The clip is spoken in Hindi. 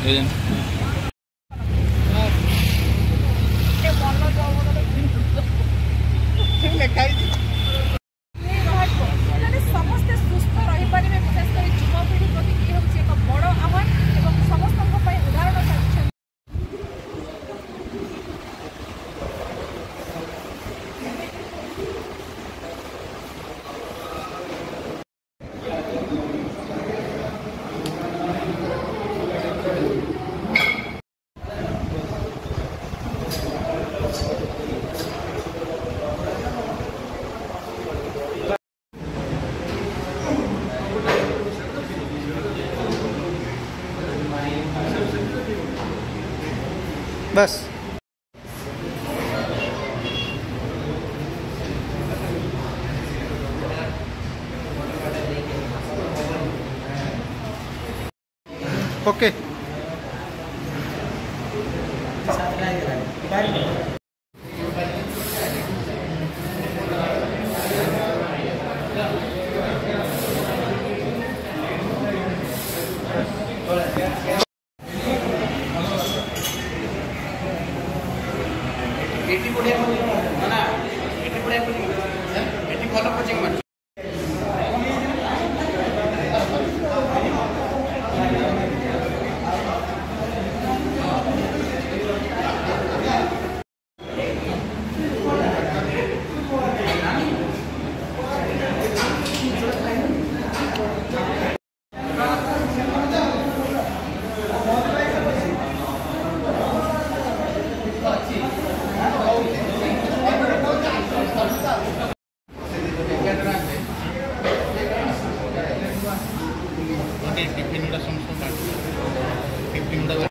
समस्ते सुस्थ रही पारे विशेषकर युवपीढ़ी प्रति ये हूँ एक बड़ आह्वान और समस्त उदाहरण साजिश। बस ओके। एटी बढ़िया ना एटी बढ़िया एटी भल कोचिंग मार टिफिन समस्त टिफिन